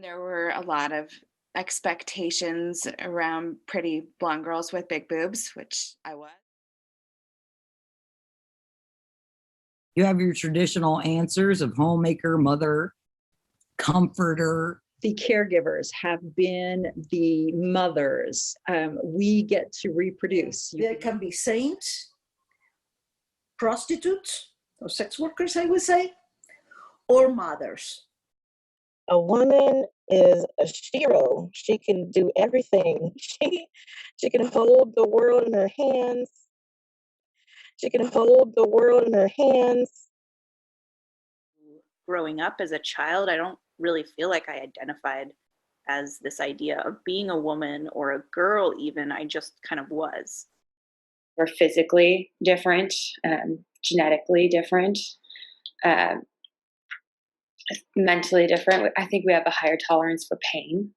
There were a lot of expectations around pretty blonde girls with big boobs, which I was. You have your traditional answers of homemaker, mother, comforter. The caregivers have been the mothers. We get to reproduce. There can be saints, prostitutes, or sex workers, I would say, or mothers. A woman is a hero. She can do everything. She can hold the world in her hands. She can hold the world in her hands. Growing up as a child, I don't really feel like I identified as this idea of being a woman or a girl even. I just kind of was. We're physically different, genetically different, mentally different. I think we have a higher tolerance for pain.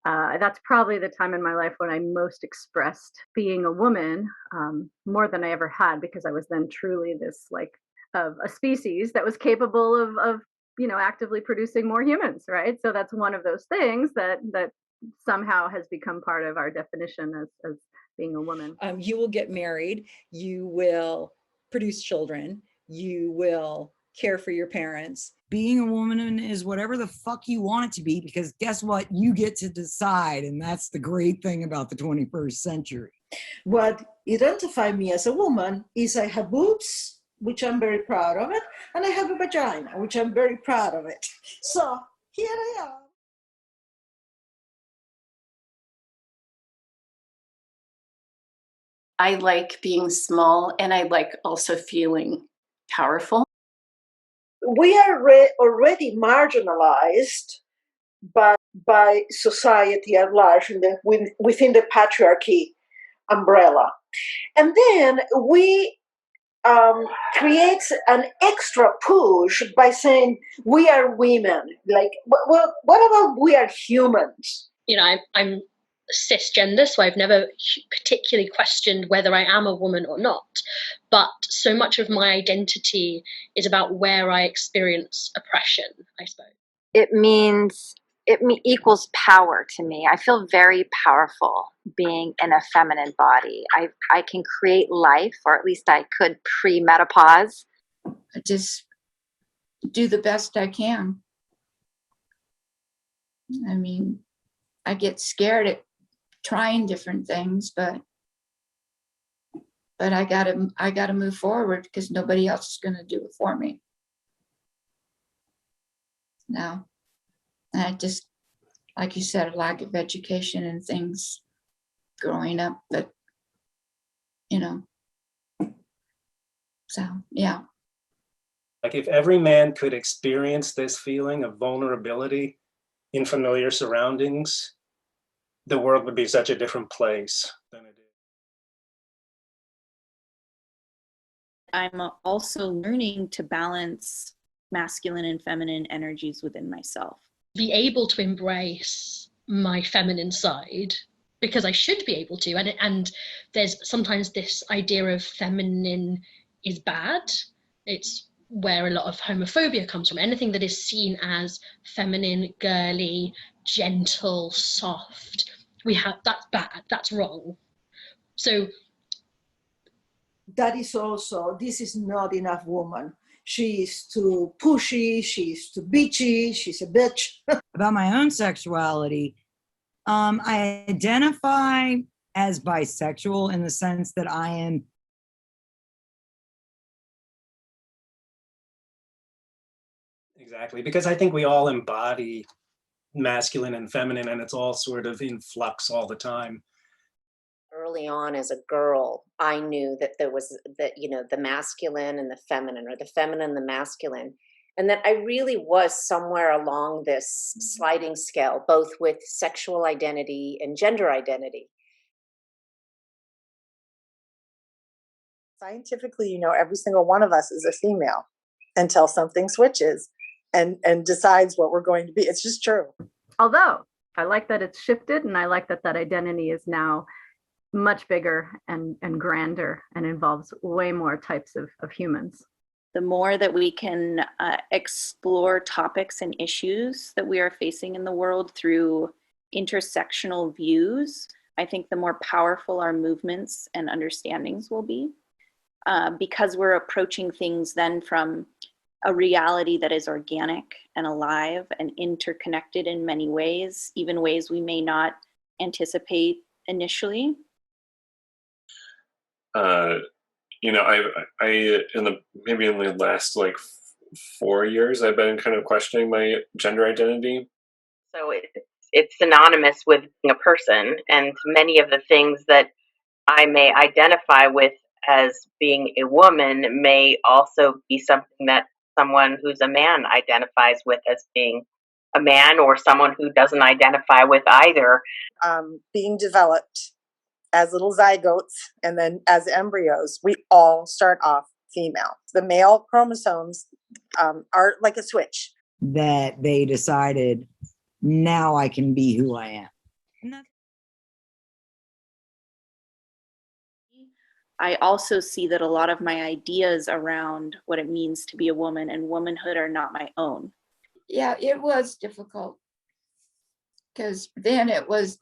That's probably the time in my life when I most expressed being a woman, more than I ever had, because I was then truly this like of a species that was capable of actively producing more humans, right? So that's one of those things that somehow has become part of our definition as being a woman. You will get married, you will produce children, you will care for your parents. Being a woman is whatever the fuck you want it to be, because guess what? You get to decide. And that's the great thing about the 21st century. What identifies me as a woman is I have boobs, which I'm very proud of it, and I have a vagina, which I'm very proud of it. So here I am. I like being small, and I like also feeling powerful. We are already marginalized by society at large within the patriarchy umbrella. And then we create an extra push by saying we are women. Like, well, what about we are humans? I'm cisgender, so I've never particularly questioned whether I am a woman or not. But so much of my identity is about where I experience oppression, I suppose. It equals power to me. I feel very powerful being in a feminine body. I can create life, or at least I could pre-menopause. I just do the best I can. I mean, I get scared at trying different things, but I gotta move forward because nobody else is gonna do it for me. Now, I just, like you said, a lack of education and things growing up, but so yeah. Like if every man could experience this feeling of vulnerability in familiar surroundings, the world would be such a different place than it is. I'm also learning to balance masculine and feminine energies within myself. Be able to embrace my feminine side, because I should be able to. And there's sometimes this idea of feminine is bad. It's where a lot of homophobia comes from. Anything that is seen as feminine, girly, gentle, soft, that's bad, that's wrong. So that is also, this is not enough woman. She is too pushy, she's too bitchy, she's a bitch. About my own sexuality, I identify as bisexual in the sense that I am Exactly, because I think we all embody masculine and feminine, and it's all sort of in flux all the time. Early on as a girl, I knew that there was the masculine and the feminine, or the feminine and the masculine, and that I really was somewhere along this sliding scale, both with sexual identity and gender identity. Scientifically, every single one of us is a female until something switches and decides what we're going to be. It's just true. Although I like that it's shifted, and I like that identity is now much bigger and grander and involves way more types of humans. the more that we can explore topics and issues that we are facing in the world through intersectional views, I think the more powerful our movements and understandings will be, because we're approaching things then from a reality that is organic and alive and interconnected in many ways, even ways we may not anticipate initially. You know, I maybe in the last like 4 years, I've been kind of questioning my gender identity. So it's synonymous with being a person, and many of the things that I may identify with as being a woman may also be something that someone who's a man identifies with as being a man, or someone who doesn't identify with either. Being developed as little zygotes and then as embryos, we all start off female. The male chromosomes are like a switch. That they decided, now I can be who I am. I also see that a lot of my ideas around what it means to be a woman and womanhood are not my own. Yeah, it was difficult because then it was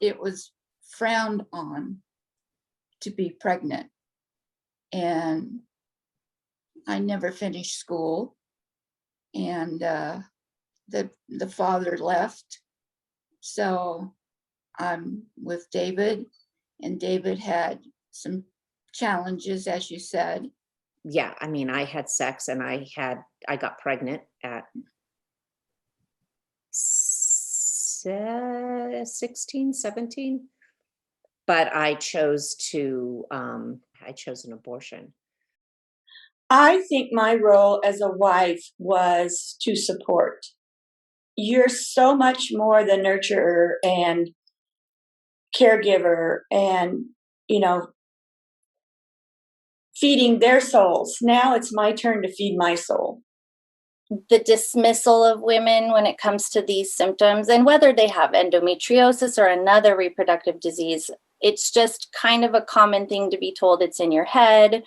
frowned on to be pregnant, and I never finished school, and the father left, so I'm with David, and David had some challenges, as you said. Yeah, I mean, I had sex and I got pregnant at 16, 17, but I chose an abortion. I think my role as a wife was to support. You're so much more the nurturer and caregiver and, you know, feeding their souls. Now it's my turn to feed my soul. The dismissal of women when it comes to these symptoms, and whether they have endometriosis or another reproductive disease, it's just kind of a common thing to be told it's in your head.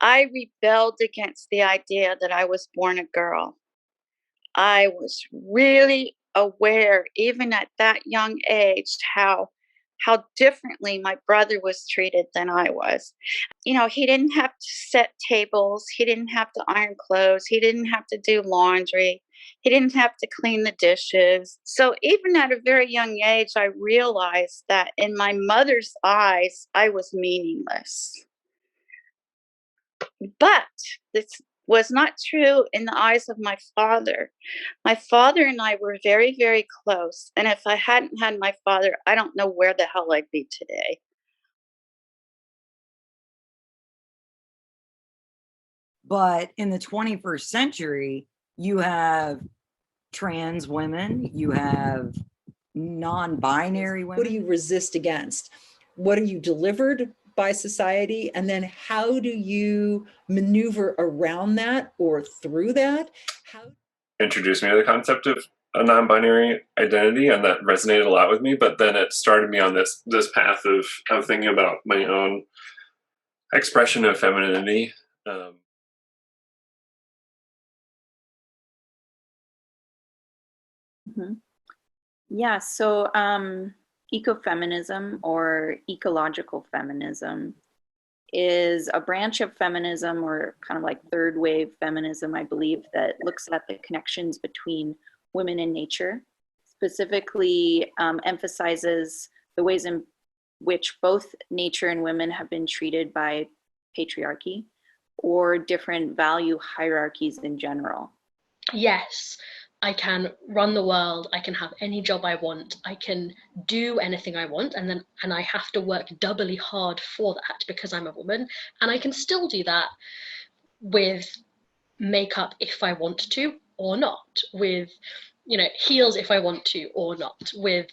I rebelled against the idea that I was born a girl. I was really aware, even at that young age, how differently my brother was treated than I was. You know, he didn't have to set tables. He didn't have to iron clothes. He didn't have to do laundry. He didn't have to clean the dishes. So even at a very young age, I realized that in my mother's eyes, I was meaningless. But this was not true in the eyes of my father. My father and I were very, very close. And if I hadn't had my father, I don't know where the hell I'd be today. But in the 21st century, you have trans women, you have non-binary women. What do you resist against? What are you delivered by society? And then how do you maneuver around that or through that? Introduced me to the concept of a non-binary identity, and that resonated a lot with me. But then it started me on this path of thinking about my own expression of femininity. Yeah, so ecofeminism or ecological feminism is a branch of feminism, or kind of like third wave feminism, I believe, that looks at the connections between women and nature, specifically emphasizes the ways in which both nature and women have been treated by patriarchy or different value hierarchies in general. Yes, I can run the world, I can have any job I want, I can do anything I want, and I have to work doubly hard for that because I'm a woman, and I can still do that with makeup if I want to or not, with, you know, heels if I want to or not, with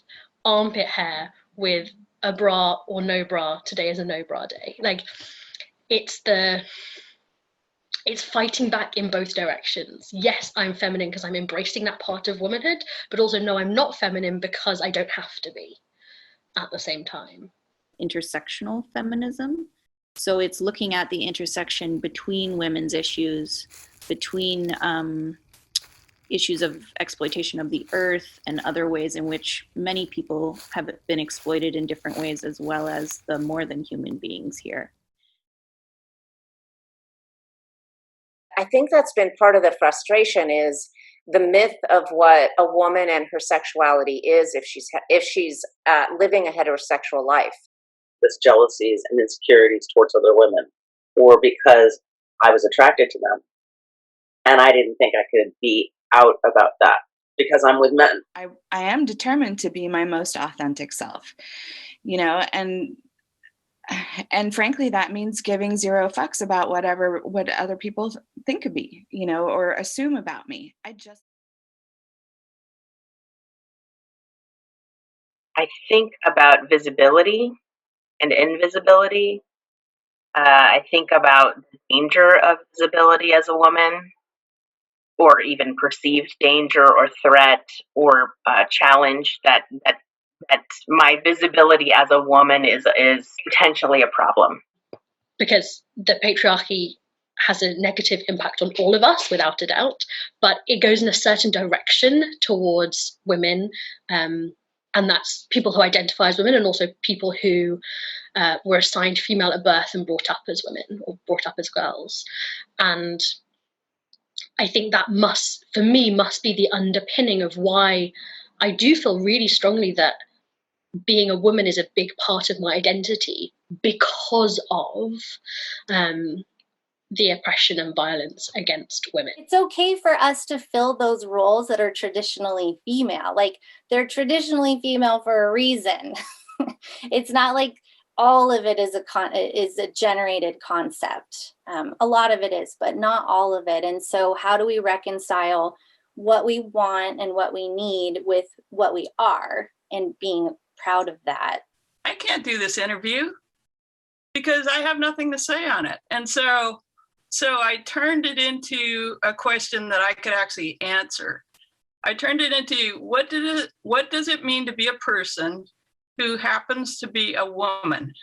armpit hair, with a bra or no bra. Today is a no bra day. Like, it's fighting back in both directions. Yes, I'm feminine because I'm embracing that part of womanhood, but also no, I'm not feminine because I don't have to be at the same time. Intersectional feminism. So it's looking at the intersection between women's issues between issues of exploitation of the earth and other ways in which many people have been exploited in different ways, as well as the more than human beings here. I think that's been part of the frustration, is the myth of what a woman and her sexuality is if she's living a heterosexual life. This jealousies and insecurities towards other women, or because I was attracted to them, and I didn't think I could be out about that because I'm with men. I am determined to be my most authentic self, you know, and frankly, that means giving zero fucks about what other people think of me, you know, or assume about me. I think about visibility and invisibility. I think about the danger of visibility as a woman, or even perceived danger or threat or challenge that my visibility as a woman is potentially a problem. Because the patriarchy has a negative impact on all of us, without a doubt, but it goes in a certain direction towards women, and that's people who identify as women, and also people who were assigned female at birth and brought up as women or brought up as girls. And I think that must be the underpinning of why I do feel really strongly that being a woman is a big part of my identity, because of the oppression and violence against women. It's okay for us to fill those roles that are traditionally female. Like, they're traditionally female for a reason. It's not like all of it is a generated concept. A lot of it is, but not all of it. And so how do we reconcile what we want and what we need with what we are, and being proud of that? I can't do this interview because I have nothing to say on it. And so I turned it into a question that I could actually answer. I turned it into, what does it mean to be a person who happens to be a woman?